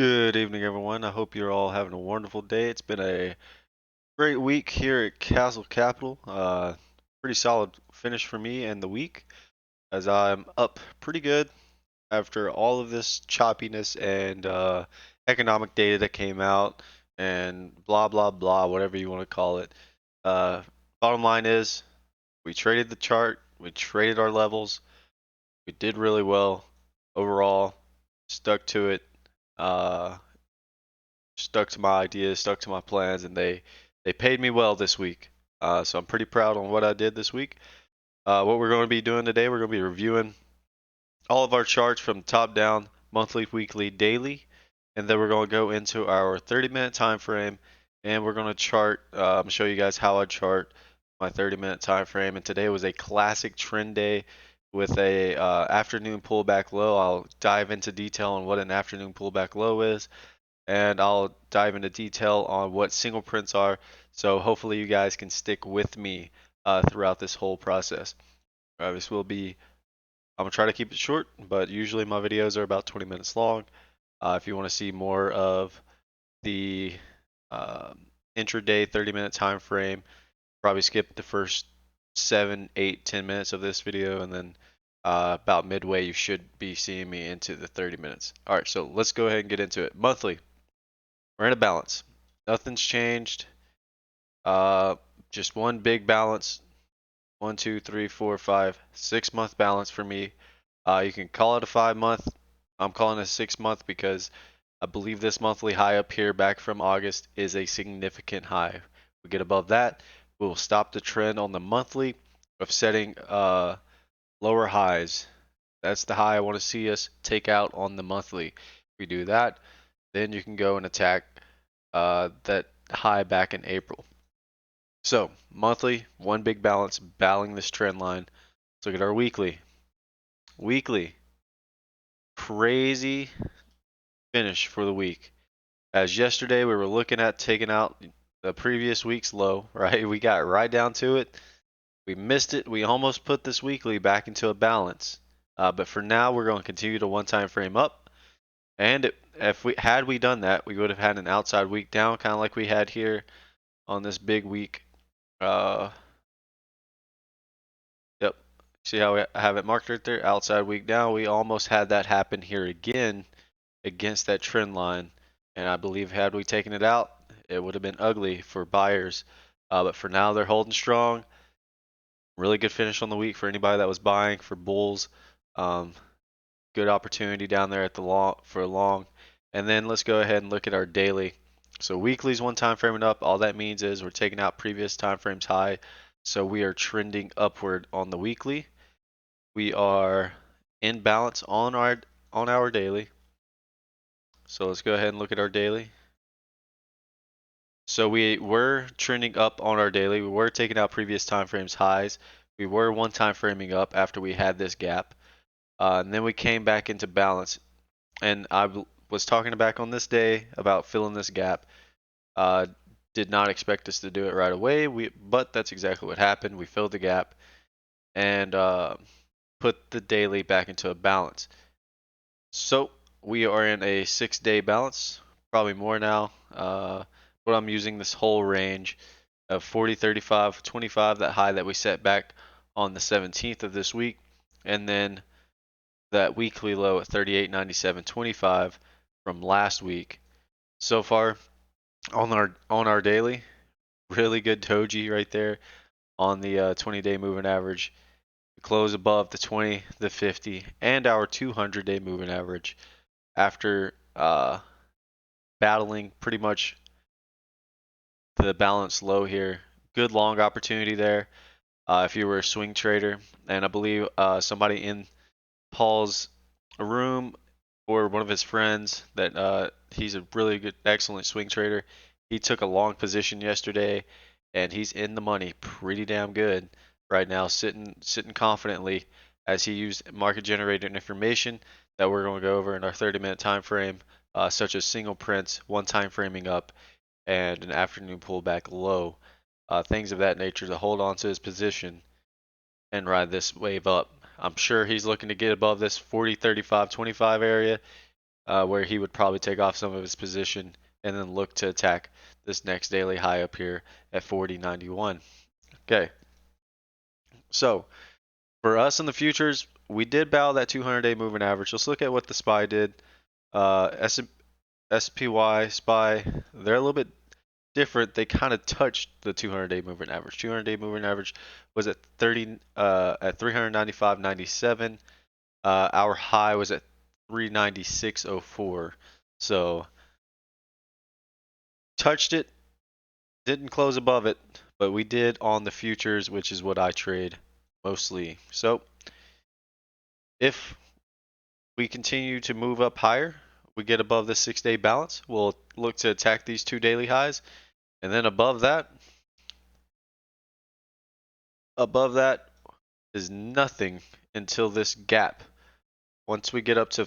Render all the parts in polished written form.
Good evening, everyone. I hope you're all having a wonderful day. It's been a great week here at Castle Capital. Pretty solid finish for me and the week, as I'm up pretty good after all of this choppiness and economic data that came out and blah blah blah, whatever you want to call it. Uh, Bottom line is, we traded the chart, we traded our levels, we did really well overall, stuck to it. Uh, Stuck to my ideas, stuck to my plans, and they paid me well this week. So I'm pretty proud on what I did this week. What we're going to be doing today, we're going to be reviewing all of our charts from top down, monthly, weekly, daily, and then we're going to go into our 30-minute time frame, and we're going to chart. Show you guys how I chart my 30-minute time frame. And today was a classic trend day with a afternoon pullback low. I'll dive into detail on what an afternoon pullback low is, and I'll dive into detail on what single prints are. So hopefully you guys can stick with me throughout this whole process. This will be, I'm gonna try to keep it short, but usually my videos are about 20 minutes long. If you want to see more of the intraday 30-minute time frame, probably skip the first 7, 8, 10 minutes of this video, and then about midway you should be seeing me into the 30 minutes. All right, so let's go ahead and get into it. Monthly, we're in a balance. Nothing's changed. Uh, just one big balance. 1, 2, 3, 4, 5, 6 month balance for me. You can call it a 5 month. I'm calling it a 6 month because I believe this monthly high up here back from August is a significant high. If we get above that, we will stop the trend on the monthly of setting lower highs. That's the high I want to see us take out on the monthly. If we do that, then you can go and attack that high back in April. So monthly, one big balance, battling this trend line. Let's look at our weekly. Weekly, crazy finish for the week. As yesterday we were looking at taking out the previous week's low, right? We got right down to it. We missed it. We almost put this weekly back into a balance. But for now, we're going to continue to one time frame up. And if we had we done that, we would have had an outside week down, kind of like we had here on this big week. Uh, yep. See how I have it marked right there? Outside week down. We almost had that happen here again against that trend line. And I believe had we taken it out, it would have been ugly for buyers. But for now, they're holding strong. Really good finish on the week for anybody that was buying for bulls. Um, Good opportunity down there at the long for long. And then let's go ahead and look at our daily. So weekly's one time framing up. All that means is we're taking out previous time frames high. So we are trending upward on the weekly. We are in balance on our daily. So let's go ahead and look at our daily. So we were trending up on our daily. We were taking out previous time frames highs. We were one time framing up after we had this gap. And then we came back into balance. And was talking back on this day about filling this gap. Uh, did not expect us to do it right away. But that's exactly what happened. We filled the gap and put the daily back into a balance. So we are in a 6 day balance, probably more now. But I'm using this whole range of 40, 35, 25, that high that we set back on the 17th of this week, and then that weekly low at 38.97.25 from last week. So far on our daily, really good doji right there on the 20-day moving average. We close above the 20, the 50, and our 200-day moving average after battling pretty much the balance low here. Good long opportunity there. If you were a swing trader, and I believe somebody in Paul's room or one of his friends that he's a really good, excellent swing trader. He took a long position yesterday, and he's in the money pretty damn good right now, sitting confidently as he used market generated information that we're going to go over in our 30-minute time frame, such as single prints, one time framing up, and an afternoon pullback low, things of that nature to hold on to his position and ride this wave up. I'm sure he's looking to get above this 40, 35, 25 area. where he would probably take off some of his position and then look to attack this next daily high up here at 40.91. Okay, so for us in the futures, we did battle that 200-day moving average. Let's look at what the SPY did. SPY, SPY, they're a little bit different. They kind of touched the 200-day moving average. 200-day moving average was at 395.97. Our high was at 396.04. So touched it, didn't close above it, but we did on the futures, which is what I trade mostly. So if we continue to move up higher, we get above the 6-day balance, we'll look to attack these two daily highs, and then above that is nothing until this gap. Once we get up to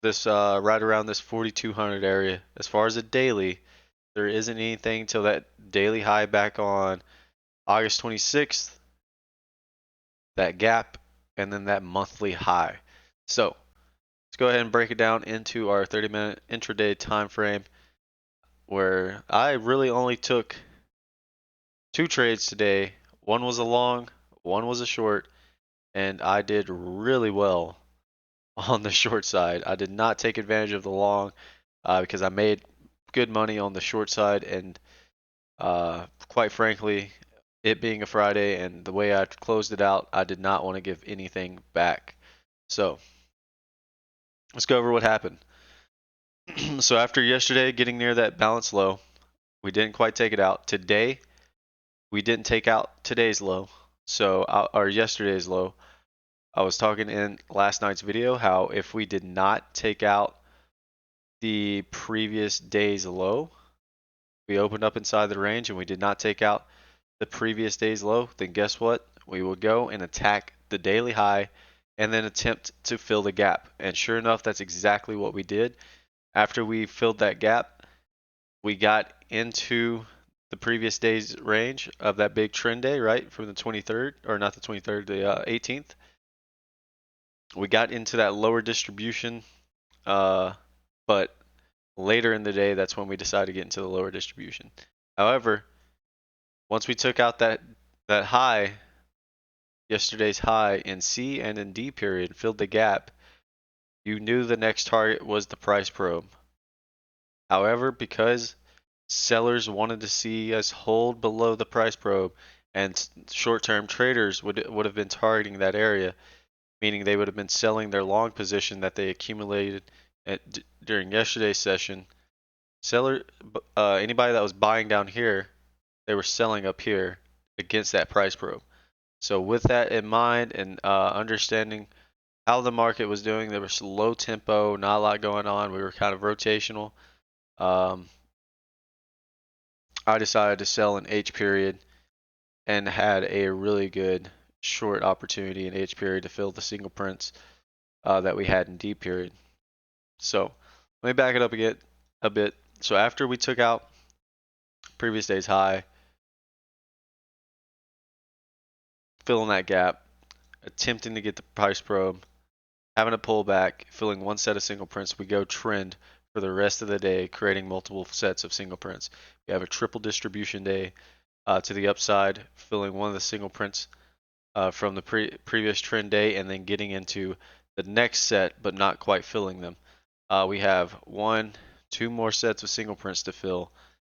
this right around this 4200 area, as far as a daily, there isn't anything till that daily high back on August 26th, that gap, and then that monthly high. So let's go ahead and break it down into our 30-minute intraday time frame, where I really only took two trades today. One was a long, one was a short, and I did really well on the short side. I did not take advantage of the long because I made good money on the short side, and quite frankly, it being a Friday and the way I closed it out, I did not want to give anything back. So let's go over what happened. So after yesterday getting near that balance low, we didn't quite take it out. Today, we didn't take out today's low, so or yesterday's low. I was talking in last night's video how if we did not take out the previous day's low, we opened up inside the range and we did not take out the previous day's low, then guess what? We will go and attack the daily high and then attempt to fill the gap. And sure enough, that's exactly what we did. After we filled that gap, we got into the previous day's range of that big trend day, right? From the 23rd, or not the 23rd, the 18th. We got into that lower distribution, but later in the day, that's when we decided to get into the lower distribution. However, once we took out that high, yesterday's high in C and in D period, filled the gap, you knew the next target was the price probe. However, because sellers wanted to see us hold below the price probe, and short-term traders would have been targeting that area, meaning they would have been selling their long position that they accumulated during yesterday's session. Anybody that was buying down here, they were selling up here against that price probe. So with that in mind and understanding how the market was doing, there was low tempo, not a lot going on. We were kind of rotational. I decided to sell in H period and had a really good short opportunity in H period to fill the single prints that we had in D period. So let me back it up again a bit. So after we took out previous day's high, filling that gap, attempting to get the price probe, having a pullback, filling one set of single prints, we go trend for the rest of the day, creating multiple sets of single prints. We have a triple distribution day to the upside, filling one of the single prints from the previous trend day, and then getting into the next set, but not quite filling them. We have two more sets of single prints to fill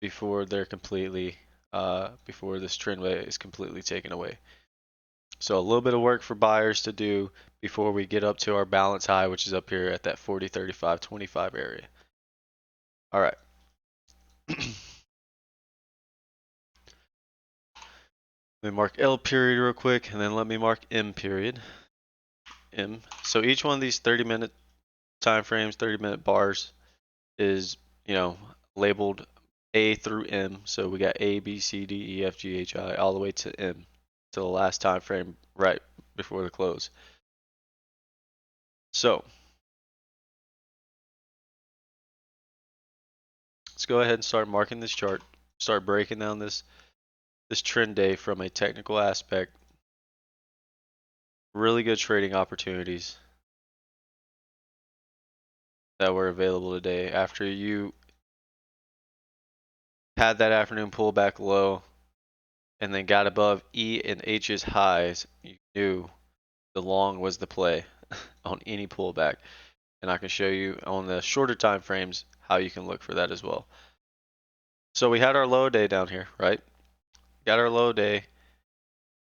before they're completely, before this trend is completely taken away. So a little bit of work for buyers to do before we get up to our balance high, which is up here at that 40, 35, 25 area. All right. Let me mark L period real quick, and then let me mark M period. M. So each one of these 30-minute time frames, 30-minute bars, is labeled A through M. So we got A, B, C, D, E, F, G, H, I, all the way to M, to the last time frame right before the close. So let's go ahead and start marking this chart. Start breaking down this trend day from a technical aspect. Really good trading opportunities. that were available today. After you had that afternoon pullback low and then got above E and H's highs, you knew the long was the play on any pullback. And I can show you on the shorter time frames how you can look for that as well. So we had our low day down here, right? Got our low day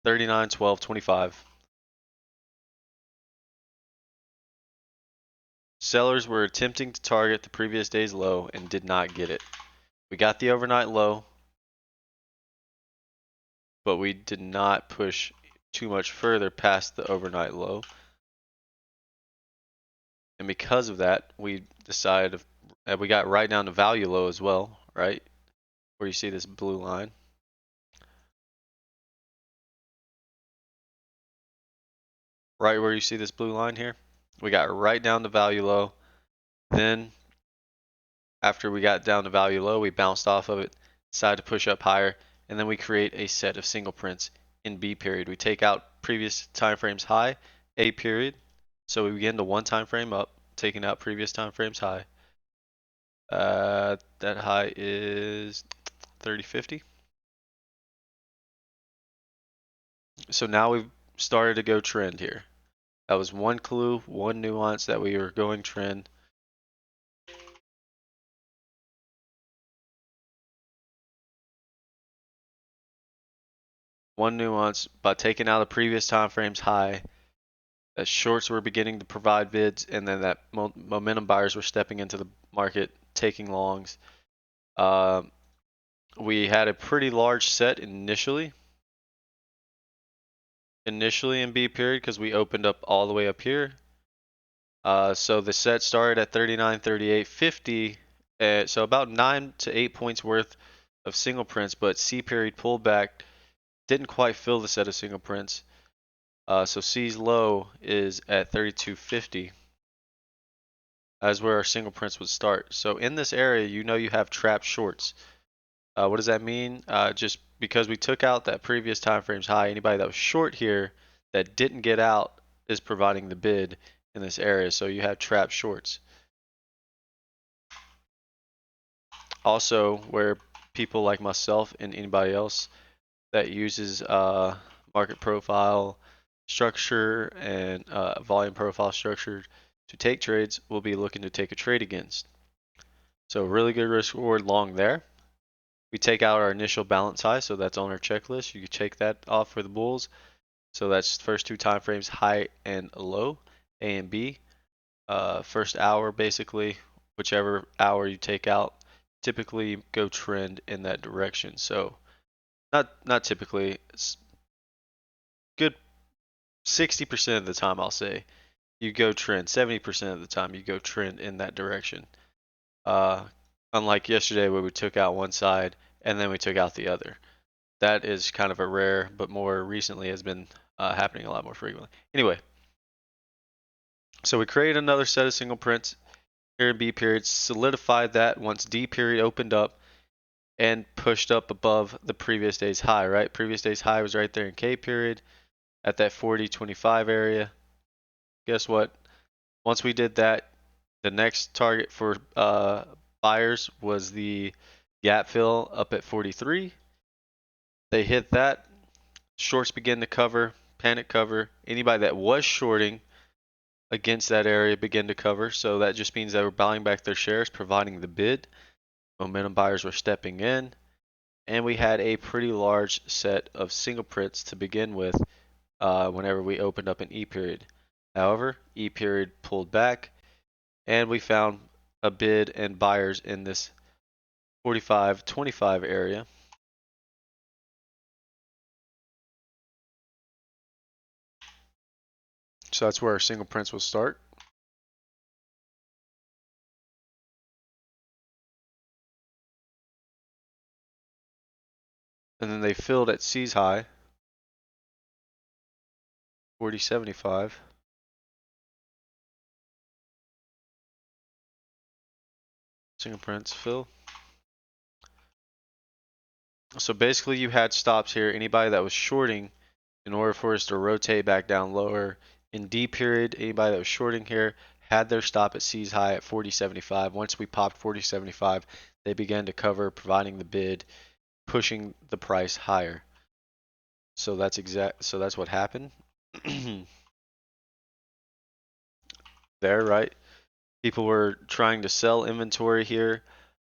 39.12.25. Sellers were attempting to target the previous day's low and did not get it. We got the overnight low, but we did not push too much further past the overnight low. And because of that, we decided we got right down to value low as well, right? Where you see this blue line. Right where you see this blue line here. We got right down to value low. Then after we got down to value low, we bounced off of it, decided to push up higher, and then we create a set of single prints in B period. We take out previous time frames high, A period. So we begin to one time frame up, taking out previous time frames high. That high is 30.50. So now we've started to go trend here. That was one clue, one nuance that we were going trend. One nuance by taking out the previous time frames high, that shorts were beginning to provide bids, and then that momentum buyers were stepping into the market, taking longs. We had a pretty large set initially in B period because we opened up all the way up here. So the set started at 39.38.50, so about 9 to 8 points worth of single prints, but C period pulled back, didn't quite fill the set of single prints. So C's low is at 32.50. As where our single prints would start. So in this area, you know you have trapped shorts. What does that mean? Just because we took out that previous time frames high, anybody that was short here that didn't get out is providing the bid in this area. So you have trapped shorts. Also, where people like myself and anybody else that uses market profile structure and volume profile structure to take trades will be looking to take a trade against. So really good risk reward long there. We take out our initial balance high, so that's on our checklist. You can check that off for the bulls. So that's first two time frames, high and low, A and B. First hour, basically, whichever hour you take out, typically go trend in that direction. So not typically, it's good 60% of the time I'll say you go trend. 70% of the time you go trend in that direction. Unlike yesterday where we took out one side and then we took out the other. That is kind of a rare, but more recently has been happening a lot more frequently. Anyway, so we created another set of single prints here in B period, solidified that once D period opened up and pushed up above the previous day's high, right? Previous day's high was right there in K period at that 40.25 area. Guess what? Once we did that, the next target for buyers was the gap fill up at 43. They hit that. Shorts begin to cover, panic cover. Anybody that was shorting against that area begin to cover. So that just means they were buying back their shares, providing the bid. Momentum buyers were stepping in. And we had a pretty large set of single prints to begin with whenever we opened up an E period. However, E period pulled back and we found a bid and buyers in this 45.25 area. So that's where our single prints will start. And then they filled at C's high, 40.75. Single prints fill. So basically you had stops here. Anybody that was shorting, in order for us to rotate back down lower in D period, anybody that was shorting here had their stop at C's high at 40.75. Once we popped 40.75, they began to cover, providing the bid, pushing the price higher. So that's what happened. There, right? People were trying to sell inventory here,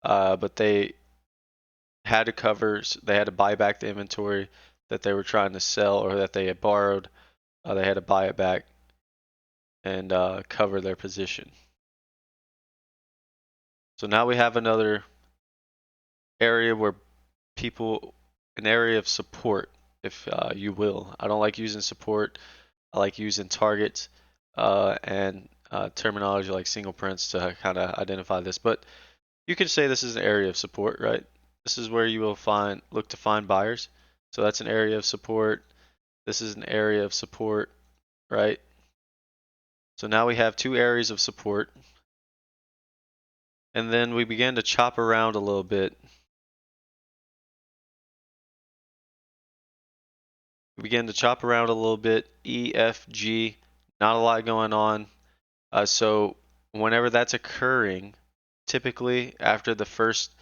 but they had to cover, they had to buy back the inventory that they were trying to sell or that they had borrowed. They had to buy it back and cover their position. So now we have another area where an area of support, if you will. I don't like using support. I like using targets and terminology like single prints to kind of identify this. But you could say this is an area of support, right? This is where you will look to find buyers. So that's an area of support. This is an area of support, right? So now we have two areas of support. And then we began to chop around a little bit. We began to chop around a little bit. E, F, G, not a lot going on. So whenever that's occurring, typically after the first,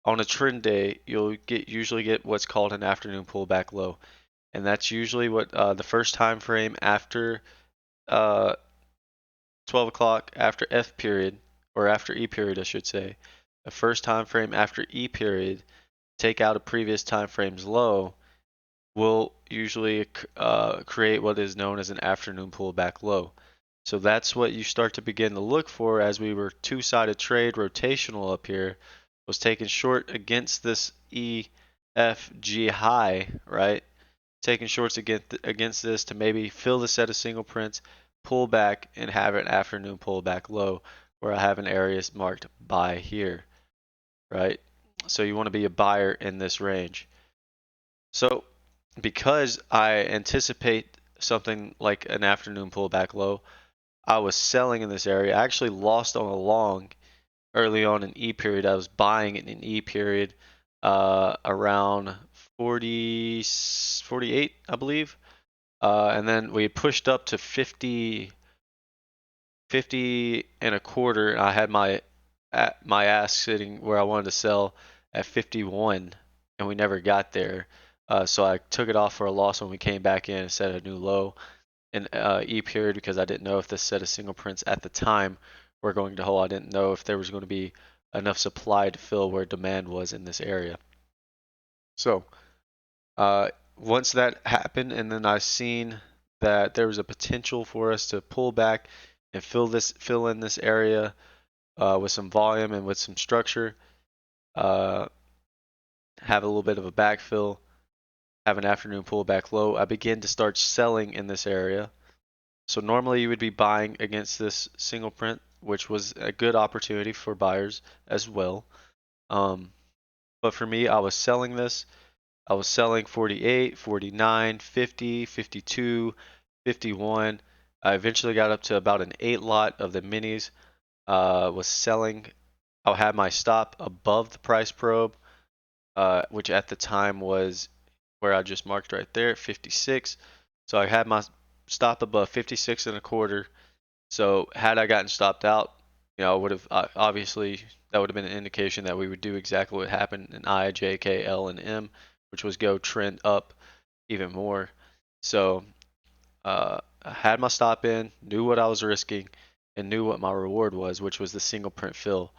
on a trend day, you'll usually get what's called an afternoon pullback low. And that's usually what the first time frame after uh, 12 o'clock, after F period, or after E period, I should say. The first time frame after E period, take out a previous time frame's low, will usually create what is known as an afternoon pullback low. So that's what you start to begin to look for as we were two-sided trade rotational up here, was taking short against this EFG high, right? Taking shorts against this to maybe fill the set of single prints, pull back, and have an afternoon pullback low where I have an area marked buy here, right? So you want to be a buyer in this range. So because I anticipate something like an afternoon pullback low, I was selling in this area. I actually lost on a long early on in E period. I was buying in an E period around 40, 48, I believe. And then we pushed up to 50, 50 and a quarter. I had my ask sitting where I wanted to sell at 51, and we never got there. So I took it off for a loss when we came back in and set a new low in E period because I didn't know if this set of single prints at the time were going to hold. I didn't know if there was going to be enough supply to fill where demand was in this area. So once that happened, and then I seen that there was a potential for us to pull back and fill in this area with some volume and with some structure, uh, have a little bit of a backfill, have an afternoon pullback low. I begin to start selling in this area. So normally you would be buying against this single print, which was a good opportunity for buyers as well. But for me, I was selling this. I was selling 48, 49, 50, 52, 51. I eventually got up to about an 8 lot of the minis. Was selling. I had my stop above the price probe, which at the time was where I just marked right there, 56. So I had my stop above 56 and a quarter. So had I gotten stopped out, I would have obviously that would have been an indication that we would do exactly what happened in I, J, K, L, and M, which was go trend up even more. So I had my stop in, knew what I was risking, and knew what my reward was, which was the single print fill.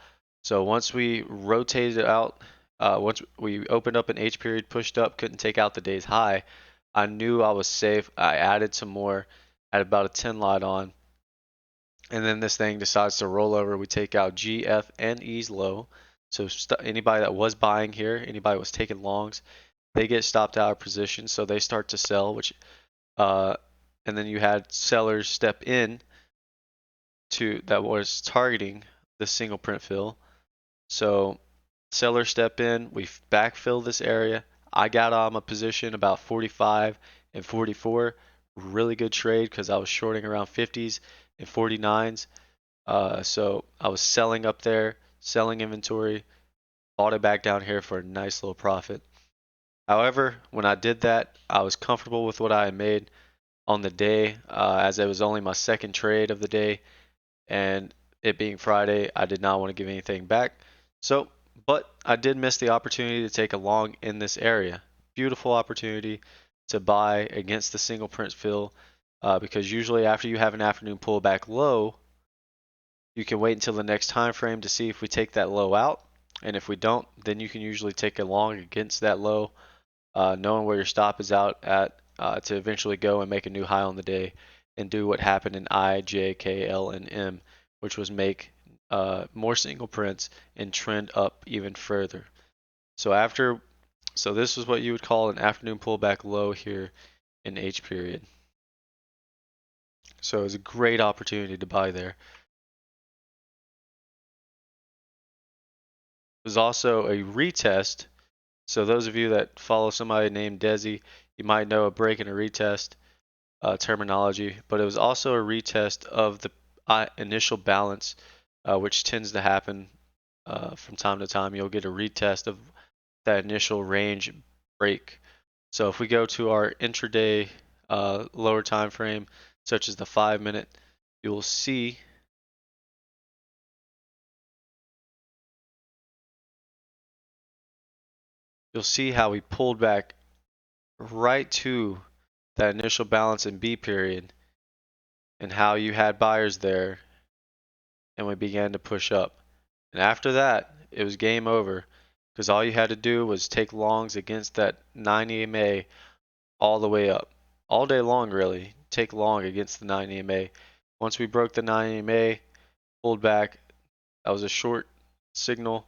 So once we rotated out, once we opened up an H period, pushed up, couldn't take out the day's high, I knew I was safe. I added some more, had about a 10 lot on, and then this thing decides to roll over. We take out G, F, and E's low. So anybody that was buying here, anybody that was taking longs, they get stopped out of position, so they start to sell, which and then you had sellers step in to that was targeting the single print fill. So sellers step in, we backfill this area. I got on my position about 45 and 44. Really good trade because I was shorting around 50s and 49s. So I was selling up there, selling inventory, bought it back down here for a nice little profit. However, when I did that, I was comfortable with what I had made on the day, as it was only my second trade of the day. and it being Friday, I did not want to give anything back. So, but I did miss the opportunity to take a long in this area. Beautiful opportunity to buy against the single print fill, because usually after you have an afternoon pullback low, you can wait until the next time frame to see if we take that low out. And if we don't, then you can usually take a long against that low, knowing where your stop is out at, to eventually go and make a new high on the day and do what happened in I, J, K, L, and M, which was make more single prints and trend up even further. So this is what you would call an afternoon pullback low here in H period. So it was a great opportunity to buy there. It was also a retest. So those of you that follow somebody named Desi, you might know a break and a retest terminology, but it was also a retest of the initial balance, which tends to happen from time to time. You'll get a retest of that initial range break. So if we go to our intraday lower time frame, such as the 5 minute, you'll see how we pulled back right to that initial balance in B period, and how you had buyers there, and we began to push up. And after that, it was game over, because all you had to do was take longs against that 9 EMA all the way up. All day long, really. Take long against the 9 EMA. Once we broke the 9 EMA, pulled back, that was a short signal.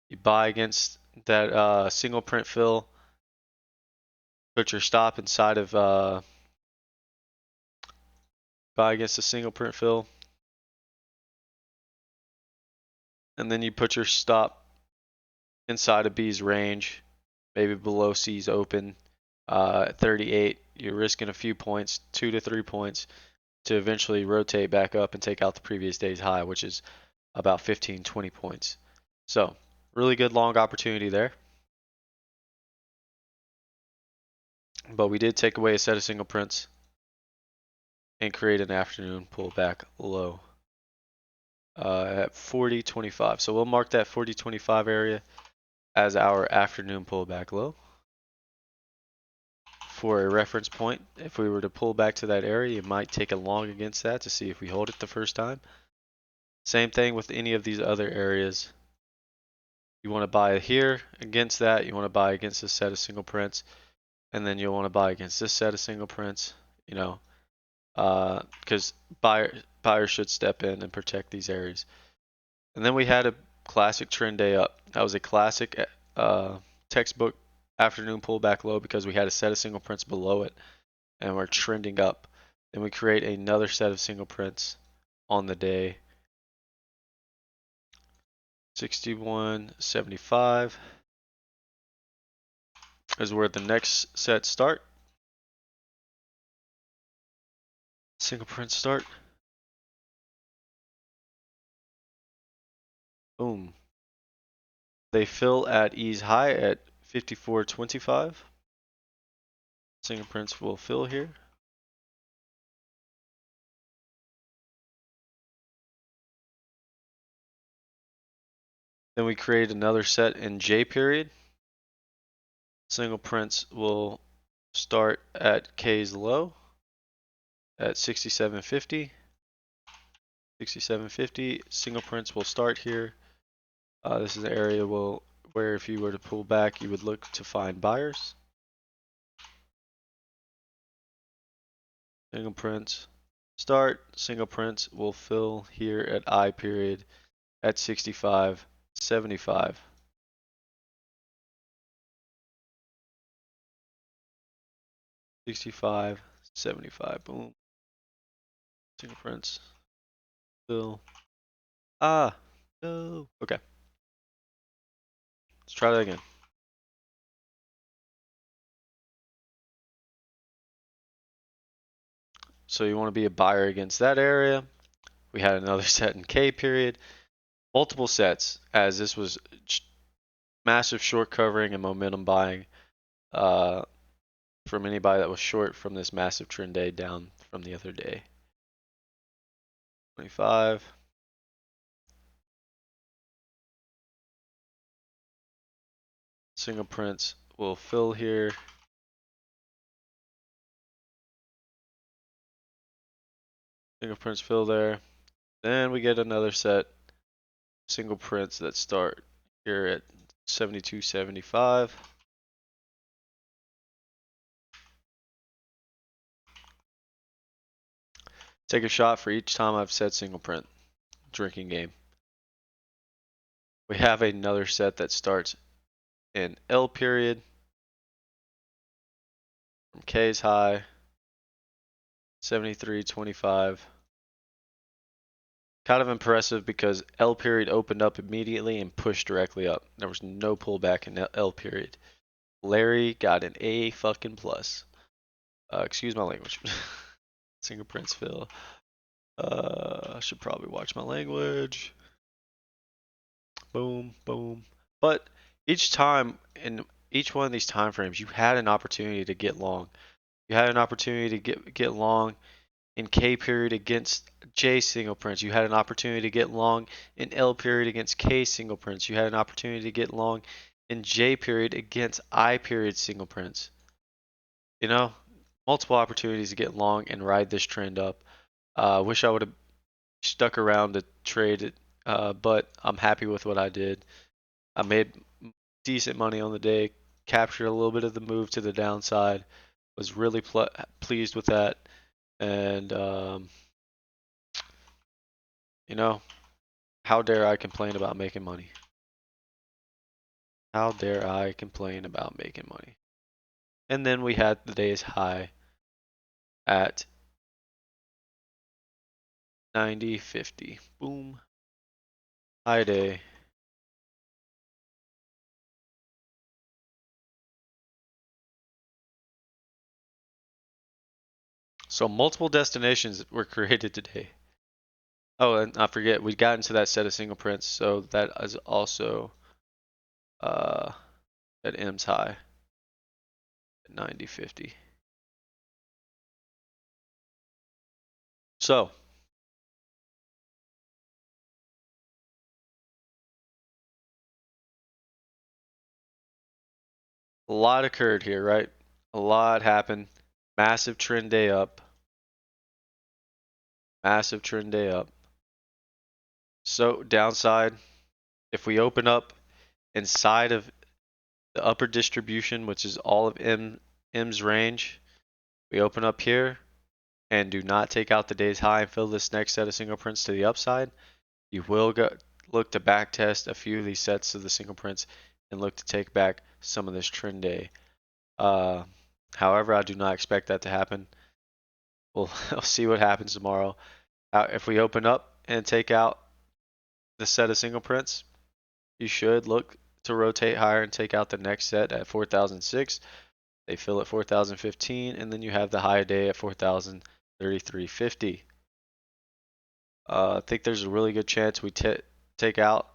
You buy against that single print fill, put your stop inside of buy against a single print fill, and then you put your stop inside of B's range, maybe below C's open. At 38, you're risking a few points, 2 to 3 points, to eventually rotate back up and take out the previous day's high, which is about 15, 20 points. So, really good long opportunity there. But we did take away a set of single prints and create an afternoon pullback low at 40.25. So we'll mark that 40.25 area as our afternoon pullback low. For a reference point, if we were to pull back to that area, you might take a long against that to see if we hold it the first time. Same thing with any of these other areas. You want to buy here against that, you want to buy against this set of single prints, and then you'll want to buy against this set of single prints, you know, because buyers should step in and protect these areas. And then we had a classic trend day up. That was a classic textbook afternoon pullback low, because we had a set of single prints below it and we're trending up. Then we create another set of single prints on the day. 61.75 is where the next set start. Single print start. Boom. They fill at E's high at 54.25. Single prints will fill here. Then we create another set in J period. Single prints will start at K's low at 67.50. 67.50. Single prints will start here. This is an area where if you were to pull back, you would look to find buyers. Single prints start. Single prints will fill here at I period at 65.75. 65.75. Boom. Single prints fill. Ah, no. Okay. Let's try that again. So you want to be a buyer against that area. We had another set in K period. Multiple sets, as this was massive short covering and momentum buying from anybody that was short from this massive trend day down from the other day. 25. Single prints will fill here. Single prints fill there. Then we get another set single prints that start here at 72.75. Take a shot for each time I've said single print. Drinking game. We have another set that starts in L period from K's high, 73.25. Kind of impressive because L period opened up immediately and pushed directly up. There was no pullback in L period. Larry got an A fucking plus. Excuse my language. Single prints fill. I should probably watch my language. Boom, boom. But each time in each one of these time frames, you had an opportunity to get long. You had an opportunity to get long in K period against J single prints. You had an opportunity to get long in L period against K single prints. You had an opportunity to get long in J period against I period single prints. You know, multiple opportunities to get long and ride this trend up. Wish I would have stuck around to trade it, but I'm happy with what I did. I made decent money on the day, captured a little bit of the move to the downside, was really pleased with that, and you know, how dare I complain about making money? How dare I complain about making money? And then we had the day's high at 90.50. Boom. High day. So multiple destinations were created today. Oh, and I forget, we got into that set of single prints, so that is also uh, at M's high at 90.50. So, a lot occurred here, right? A lot happened. Massive trend day up. Massive trend day up. So, downside, if we open up inside of the upper distribution, which is all of M's range, we open up here and do not take out the day's high and fill this next set of single prints to the upside, you will look to back test a few of these sets of the single prints and look to take back some of this trend day. However, I do not expect that to happen. We'll see what happens tomorrow. If we open up and take out the set of single prints, you should look to rotate higher and take out the next set at 4006. They fill at 4015, and then you have the high day at 4033.50. I think there's a really good chance we take out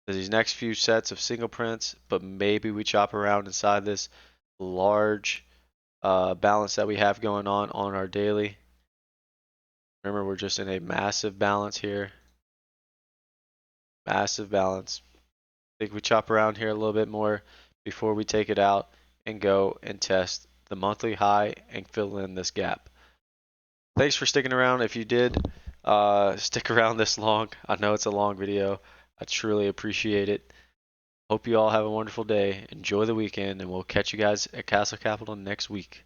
these next few sets of single prints, but maybe we chop around inside this large balance that we have going on our daily. Remember, we're just in a massive balance here. Massive balance. I think we chop around here a little bit more before we take it out and go and test the monthly high and fill in this gap. Thanks for sticking around. If you did stick around this long, I know it's a long video. I truly appreciate it. Hope you all have a wonderful day. Enjoy the weekend, and we'll catch you guys at Castle Capital next week.